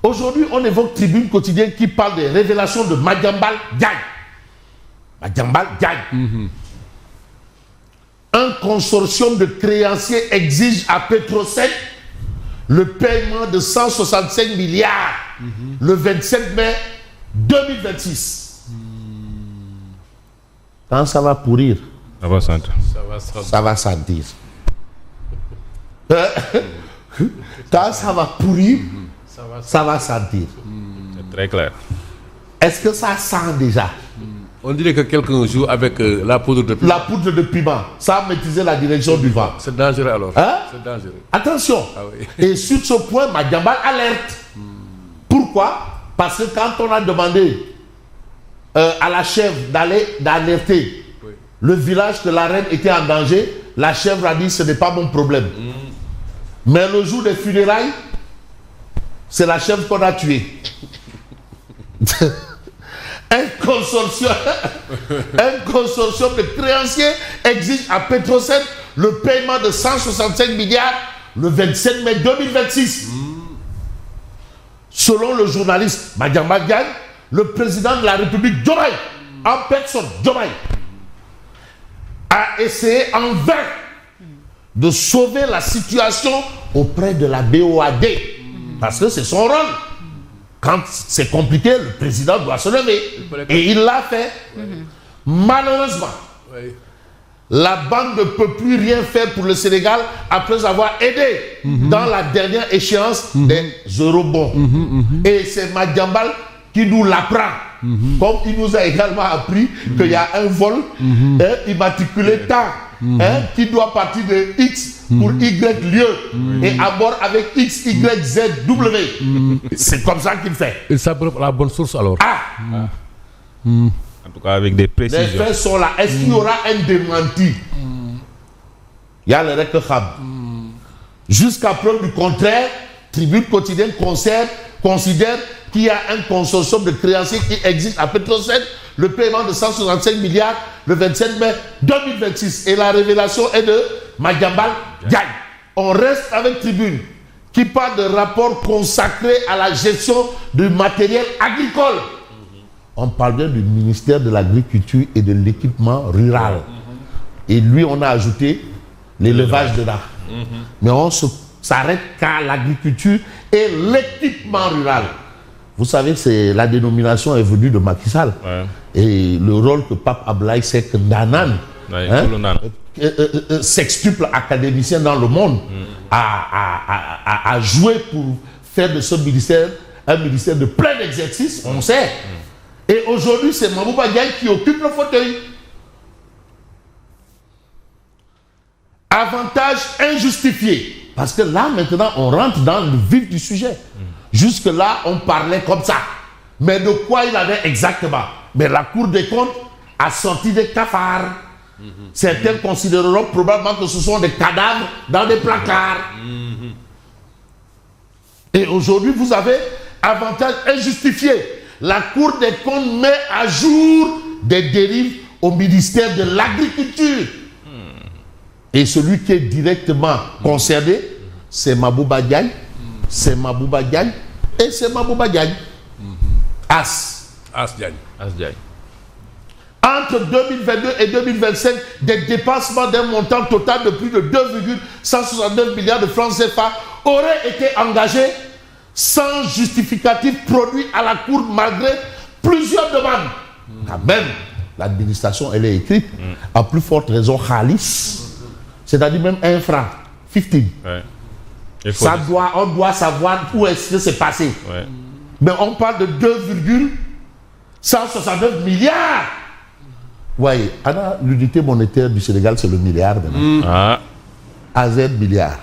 Aujourd'hui, on évoque Tribune Quotidienne qui parle des révélations de Madiambal Diagne. Madiambal Diagne. Un consortium de créanciers exige à Petrosen le paiement de 165 milliards le 27 mai 2026. Quand ça va pourrir, ça va sentir. Ça va sentir. Quand ça va pourrir, ça va sentir. C'est très clair. Est-ce que ça sent déjà? On dirait que quelqu'un joue avec la poudre de piment. La poudre de piment, sans maîtriser la direction du vent. C'est dangereux alors. Hein? C'est dangereux. Attention. Ah oui. Et sur ce point, Madiambal alerte. Pourquoi? Parce que quand on a demandé à la chèvre d'alerter le village que la reine était en danger, la chèvre a dit ce n'est pas mon problème. Mais le jour des funérailles, c'est la chèvre qu'on a tuée. Un consortium de créanciers exige à Petrosen le paiement de 165 milliards le 27 mai 2026. Selon le journaliste Madiambal Diagne, le président de la République, Diomaye, en personne, Diomaye, a essayé en vain de sauver la situation auprès de la BOAD. Parce que c'est son rôle. Quand c'est compliqué, le président doit se lever. Et il l'a fait. Malheureusement, la banque ne peut plus rien faire pour le Sénégal après avoir aidé dans la dernière échéance des eurobonds. Et c'est Madiambal qui nous l'apprend. Comme il nous a également appris qu'il y a un vol immatriculé tant qui doit partir de X pour Y lieu et à bord avec X, Y, Z, W. C'est comme ça qu'il fait. Il s'abreuve la bonne source alors. En tout cas, avec des précisions. Les faits sont là. Est-ce qu'il y aura un démenti? Il y a le Rekhab. Jusqu'à preuve du contraire, Tribune Quotidienne considère qu'il y a un consortium de créanciers qui existe à Petrosen le paiement de 165 milliards le 27 mai 2026. Et la révélation est de Madiambal Diagne. On reste avec Tribune qui parle de rapports consacrés à la gestion du matériel agricole. On parle bien du ministère de l'Agriculture et de l'Équipement rural. Et lui, on a ajouté l'élevage dedans. Mais on s'arrête qu'à l'agriculture et l'équipement rural. Vous savez, la dénomination est venue de Macky Sall. Et le rôle que Pape Ablaye Seck Ndanan, sextuple académicien dans le monde, a joué pour faire de ce ministère un ministère de plein exercice, on sait. Et aujourd'hui, c'est Mabouba Diagne qui occupe le fauteuil. Avantage injustifié. Parce que là, maintenant, on rentre dans le vif du sujet. Jusque-là, on parlait comme ça. Mais de quoi il avait exactement? Mais la Cour des comptes a sorti des cafards. Certains considéreront probablement que ce sont des cadavres dans des placards. Et aujourd'hui, vous avez avantage injustifié. La Cour des comptes met à jour des dérives au ministère de l'Agriculture. Et celui qui est directement concerné, c'est Mabouba Diagne, c'est Mabouba Diagne et c'est Mabouba Diagne. As Diagne. Entre 2022 et 2025, des dépassements d'un montant total de plus de 2,169 milliards de francs CFA auraient été engagés sans justificatif produit à la Cour malgré plusieurs demandes. Quand même, l'administration, elle est écrite, à plus forte raison, Khalis. C'est-à-dire même 1 franc, 15. On doit savoir où est-ce que c'est passé. Mais on parle de 2,169 milliards. Oui, l'unité monétaire du Sénégal, c'est le milliard. AZ milliard.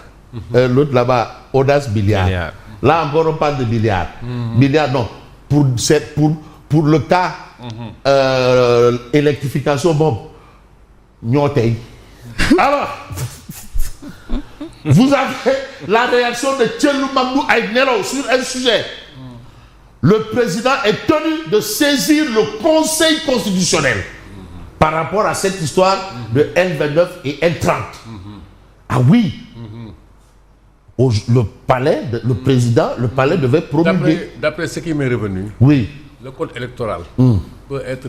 L'autre là-bas, Audace milliard. Là encore, on parle de milliards. Milliards, non. Pour le cas électrification, bon, Nyotei. Alors, vous avez la réaction de Tchelou Mamdou Aïdnelo sur un sujet. Le président est tenu de saisir le Conseil constitutionnel par rapport à cette histoire de L29 et L30. Ah oui, palais, le président, le palais devait promulguer. D'après ce qui m'est revenu, Oui. le code électoral peut être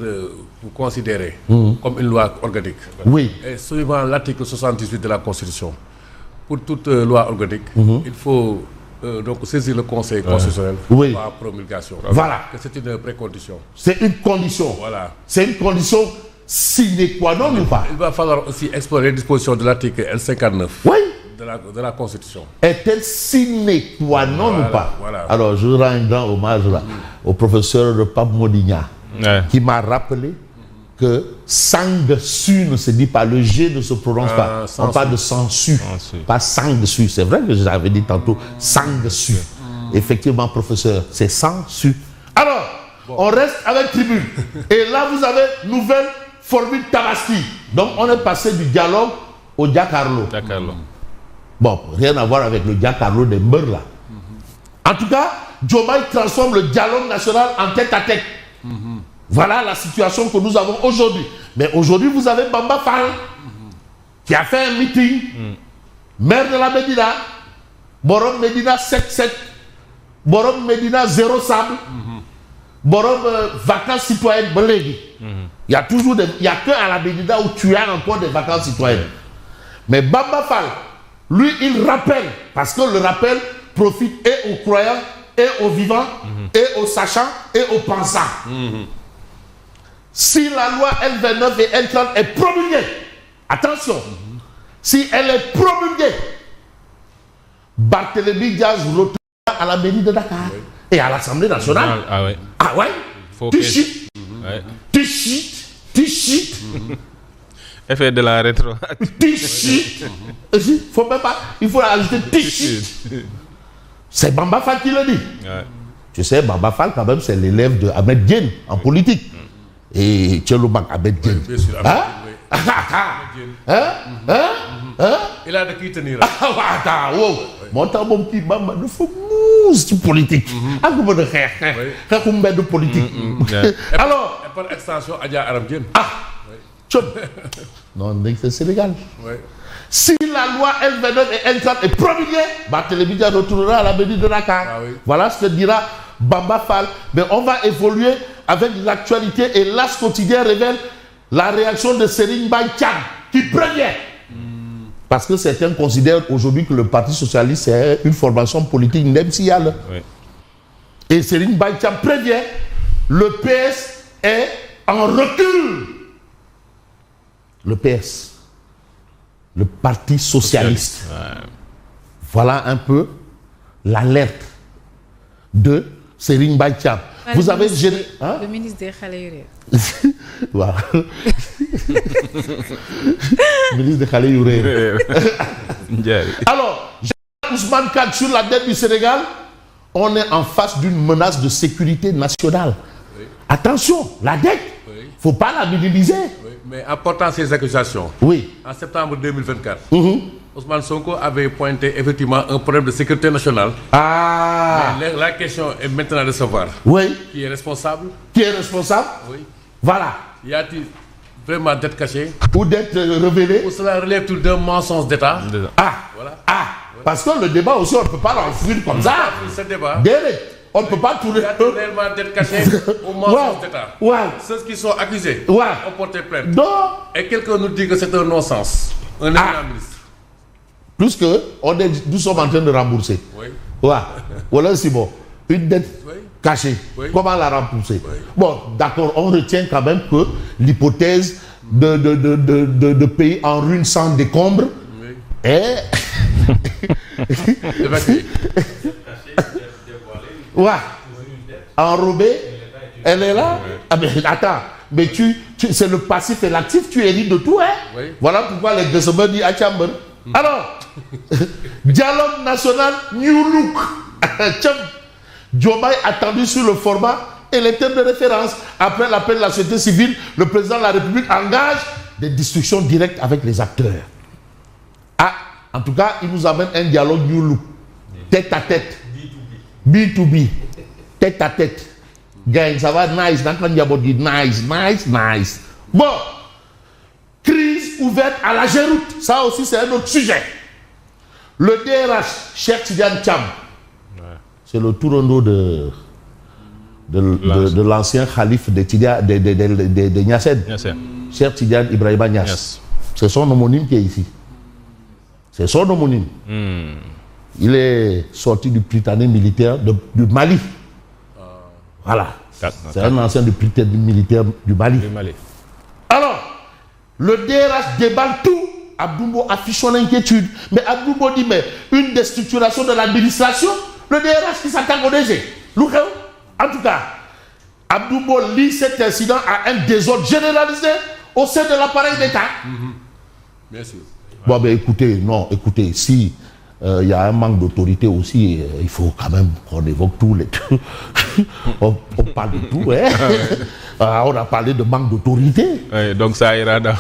considéré comme une loi organique. Oui. Et suivant l'article 78 de la Constitution, pour toute loi organique, il faut donc saisir le Conseil constitutionnel pour la promulgation. Voilà. Que c'est une précondition. C'est une condition. Voilà. C'est une condition sine qua non ou pas? Il va falloir aussi explorer les dispositions de l'article L59 Oui. de la Constitution. Est-elle sine qua non ou pas? Voilà. Alors, je rends un grand hommage là, au professeur de Pape Modigna, qui m'a rappelé que sang-su ne se dit pas, le G ne se prononce pas. On parle de sang-su, pas sang-su. C'est vrai que j'avais dit tantôt sang-su. Effectivement, professeur, c'est sang-su. Alors, on reste avec tribune. Et là, vous avez nouvelle formule Tabaski. Donc, on est passé du dialogue au Giancarlo. Bon, rien à voir avec le Giancarlo des mœurs là. En tout cas, Diomaye transforme le dialogue national en tête-à-tête. Voilà la situation que nous avons aujourd'hui. Mais aujourd'hui, vous avez Bamba Fall qui a fait un meeting. Maire de la Médina, Borom Médina 7-7, Borom Médina 0 sable, Borom vacances citoyennes. Il y a toujours il y a que à la Médina où tu as encore des vacances citoyennes. Mais Bamba Fall, lui, il rappelle, parce que le rappel profite et aux croyants, et aux vivants, et aux sachants, et aux pensants. Si la loi L29 et L30 est promulguée, attention, si elle est promulguée, Barthélémy Diaz retournera à la mairie de Dakar et à l'Assemblée nationale. Ah ouais. Ah ouais? Tu chites. Tu chites. Tu chites. Effet de la rétro. Tu chites. Faut même pas. Il faut ajouter tu chites. C'est Bamba Fall qui le dit. Tu sais, Bamba Fall, quand même, c'est l'élève de Ahmed Diène en politique. Et Tchelobak Ahmed Diène. Bien sûr. Il a de qui tenir. Attends, wow. Mon temps, mon petit maman, il faut mousse politique. De politique. Alors. Et par extension, Adja Aram Diène. Non, c'est Sénégal. Si la loi L29 et L30 est promulguée, Barthélémy Diaz retournera à la mairie de Dakar. Voilà ce que dira Bamba Fall. Mais on va évoluer avec l'actualité et l'As quotidien révèle la réaction de Serigne Mbaye Thiam qui prévient. Parce que certains considèrent aujourd'hui que le Parti socialiste est une formation politique nemsiale. Et Serigne Mbaye Thiam prévient, le PS est en recul. Le PS, le Parti socialiste. Voilà un peu l'alerte de Serigne Mbaye Thiam. Vous avez géré... Hein? Le ministre des Khalé Wow. Ministre de Khalé Youré. Alors, Ousmane Kane sur la dette du Sénégal, on est en face d'une menace de sécurité nationale. Attention, la dette, il ne faut pas la minimiser. Mais en portant ces accusations, en septembre 2024, Ousmane Sonko avait pointé effectivement un problème de sécurité nationale. Mais la question est maintenant de savoir qui est responsable. Qui est responsable? Voilà. Y a-t-il vraiment d'être caché ou d'être révélé? Ou cela relève tout d'un mensonge d'État? Voilà. Parce que le débat aussi, on ne peut pas l'enfuir comme ça. Ce débat. On ne peut pas tourner. Il y a réellement d'être caché au mensonge d'État. Ceux qui sont accusés ont porté plainte. Et quelqu'un nous dit que c'est un non-sens. Un éminent ministre. Plus que nous sommes en train de rembourser. Voilà, c'est bon. Une dette cachée. Comment la rembourser? Bon, d'accord, on retient quand même que l'hypothèse de pays en ruine sans décombre est... enrobée, elle est là. Mais attends, mais c'est le passif et l'actif, tu hérites de tout, hein? Voilà pourquoi les Gessebeurs disent à Chamber. Alors, dialogue national, new look. Diomaye attendu sur le format et les thèmes de référence. Après l'appel de la société civile, le président de la République engage des discussions directes avec les acteurs. En tout cas, il nous amène un dialogue new look. Tête à tête. B2B. Tête à tête. Gang, ça va nice. Nice. Bon. Crise ouverte à la Géroute. Ça aussi, c'est un autre sujet. Le DRH, Cheikh Tidiane Thiam, c'est le tourando de l'ancien calife de Niassène. Cheikh Tidiane Ibrahima Niass. Yes. C'est son homonyme qui est ici. C'est son homonyme. Il est sorti du Prytanée militaire du Mali. Voilà. C'est un ancien du Prytanée militaire du Mali. Alors, le DRH déballe tout. Abdoumbo affiche son inquiétude. Mais Abdoumbo dit, mais une déstructuration de l'administration, le DRH qui s'attaque au DG. En tout cas, Abdoumbo lie cet incident à un désordre généralisé au sein de l'appareil d'État. Bien sûr. Bon, ben écoutez, si il y a un manque d'autorité aussi, il faut quand même qu'on évoque tous les... on parle de tout, hein. On a parlé de manque d'autorité. Ouais, donc ça ira dans...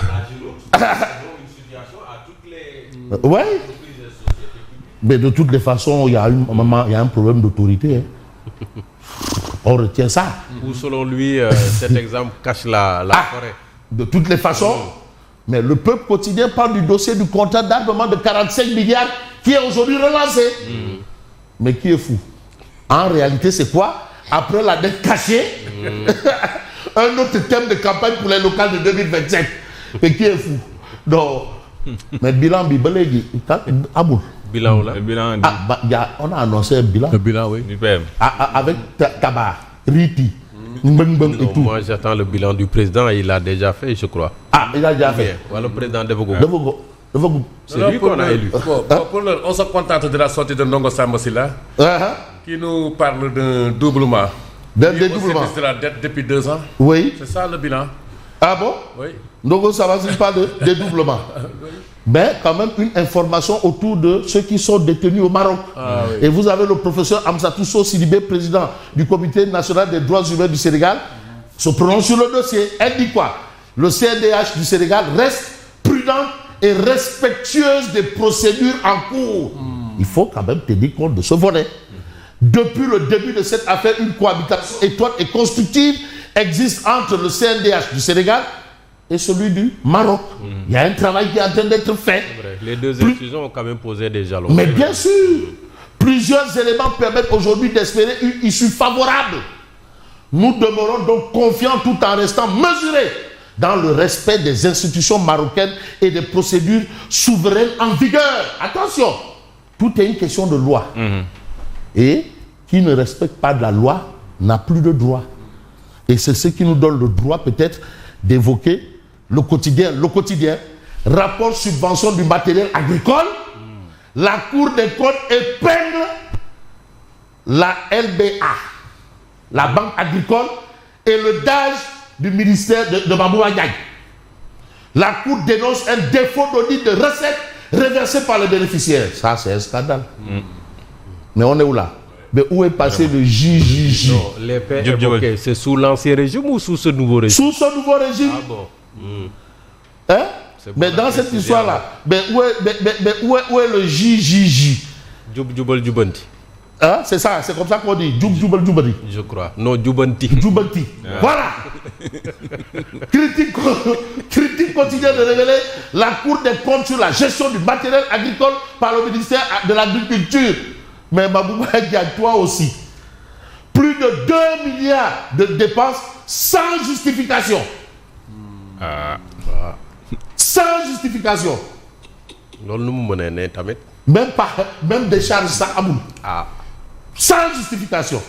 Ouais. Mais de toutes les façons, il y a un problème d'autorité. Hein. On retient ça. Ou selon lui, cet exemple cache la forêt. De toutes les façons. Mais le peuple quotidien parle du dossier du contrat d'armement de 45 milliards qui est aujourd'hui relancé. Mais qui est fou? En réalité, c'est quoi? Après la dette cachée, un autre thème de campagne pour les locales de 2027. Mais qui est fou? Donc, mais bilan bibalé, Aboul. Bilan là. On a annoncé un bilan. Le bilan, oui. Avec Kaba, Riti, et tout. Moi, j'attends le bilan du président. Il l'a déjà fait, je crois. Il a déjà fait. Voilà, le président Devogo. C'est lui qu'on a élu. On se contente de la sortie de Ndongo Samba Sylla, qui nous parle d'un doublement. D'un dédoublement de la dette depuis 2 ans. Oui. C'est ça le bilan. Ah bon? Oui. Ndongo Samba Sylla parle de dédoublement. Mais quand même une information autour de ceux qui sont détenus au Maroc. Oui. Et vous avez le professeur Amsatou Sow Sidibé, président du Comité national des droits humains du Sénégal, se prononce sur le dossier. Elle dit quoi? Le CNDH du Sénégal reste prudent et respectueuse des procédures en cours. Il faut quand même tenir compte de ce volet. Depuis le début de cette affaire, une cohabitation étroite et constructive existe entre le CNDH du Sénégal et celui du Maroc. Il y a un travail qui est en train d'être fait. Les deux institutions ont quand même posé des jalons. Mais bien sûr, plusieurs éléments permettent aujourd'hui d'espérer une issue favorable. Nous demeurons donc confiants tout en restant mesurés dans le respect des institutions marocaines et des procédures souveraines en vigueur. Attention, tout est une question de loi. Et qui ne respecte pas de la loi n'a plus de droit. Et c'est ce qui nous donne le droit peut-être d'évoquer le quotidien, rapport subvention du matériel agricole. La Cour des comptes épingle la LBA, la Banque agricole, et le DAGE du ministère de Mabouba Diagne. La Cour dénonce un défaut d'audit de recettes reversées par les bénéficiaires. Ça, c'est un scandale. Mais on est où là? Mais où est passé le JJJ? Non, les faits évoqués, c'est sous l'ancien régime ou sous ce nouveau régime? Sous ce nouveau régime. Ah bon. Hein? Mais dans cette histoire-là, où est le JJJ? Djoubal Djoubanti. Hein? C'est ça, c'est comme ça qu'on dit. Djoubal Djoubanti. Je crois. Non, Djoubanti. Djoubanti. Voilà. Critique quotidienne de révéler la Cour des comptes sur la gestion du matériel agricole par le ministère de l'Agriculture. Mais Mabouba Diagne, toi aussi. Plus de 2 milliards de dépenses sans justification. Sans justification. Même des charges sans amour. Sans justification.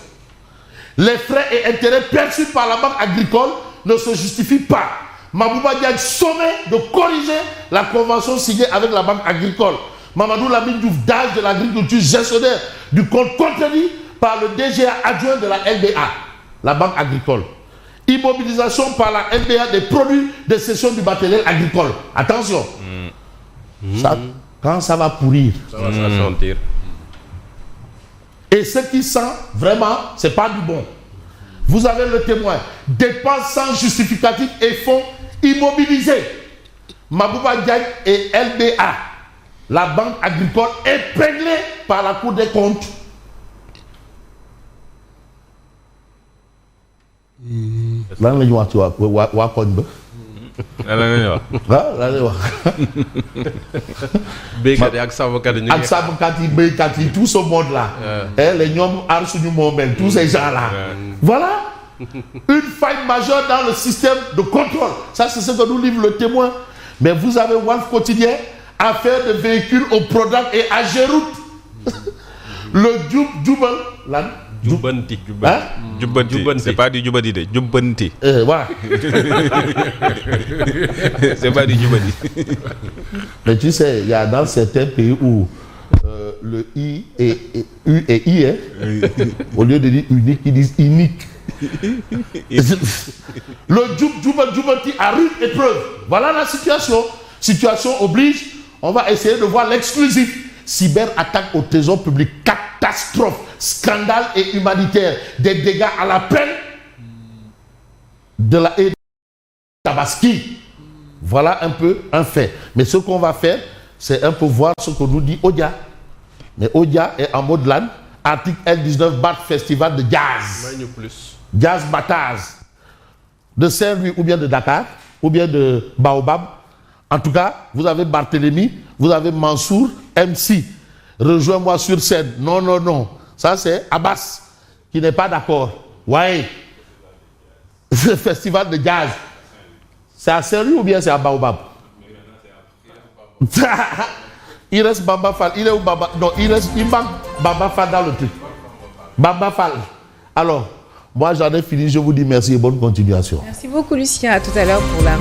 Les frais et intérêts perçus par la banque agricole ne se justifient pas. Mabouba Diagne sommé de corriger la convention signée avec la banque agricole. Mamadou Lamine Diouf, DAGE de l'agriculture, gestionnaire du compte contenu par le DGA adjoint de la LBA, la banque agricole. Immobilisation par la LBA des produits de cession du matériel agricole. Attention. Ça, quand ça va pourrir, ça va se sentir. Et ce qui sent vraiment, c'est pas du bon. Vous avez le témoin. Dépenses sans justificatif et fonds immobilisés. Mabouba Diagne et LBA, la banque agricole, épinglée par la Cour des comptes. Lan la ñu wax ci waa koñ ba tout ce monde-là. Les Nyom tous ces gens-là. Voilà. Une faille majeure dans le système de contrôle. Ça, c'est ce que nous livre le témoin. Mais vous avez Walf Quotidien, affaire de véhicules au Prodac et à Géroute. Le Djoubal. Djoubanti. C'est pas du Djoubadi, Djoubanti. Voilà. C'est pas du Djoubadi. Mais tu sais, il y a dans certains pays où le I et U et I, hein, au lieu de dire unique, ils disent unique. Le Djoubanti a rude épreuve. Voilà la situation. Situation oblige. On va essayer de voir l'exclusif. Cyberattaque au trésor public, catastrophe, scandale et humanitaire, des dégâts à la peine de la haie de Tabaski. Voilà un peu un fait. Mais ce qu'on va faire, c'est un peu voir ce que nous dit Odia. Mais Odia est en mode LAN, article L19, BAT Festival de Jazz. Jazz Bataz. De Saint-Louis ou bien de Dakar, ou bien de Baobab. En tout cas, vous avez Barthélemy, vous avez Mansour, MC. Rejoins-moi sur scène. Non. Ça, c'est Abbas qui n'est pas d'accord. Ouais. Ce festival de jazz. C'est à Saint-Louis ou bien c'est à Baobab? Il reste Bamba Fall. Il est où Bamba? Non, il manque Bamba Fall dans le truc. Bamba Fall. Alors, moi, j'en ai fini. Je vous dis merci et bonne continuation. Merci beaucoup, Lucien. À tout à l'heure pour la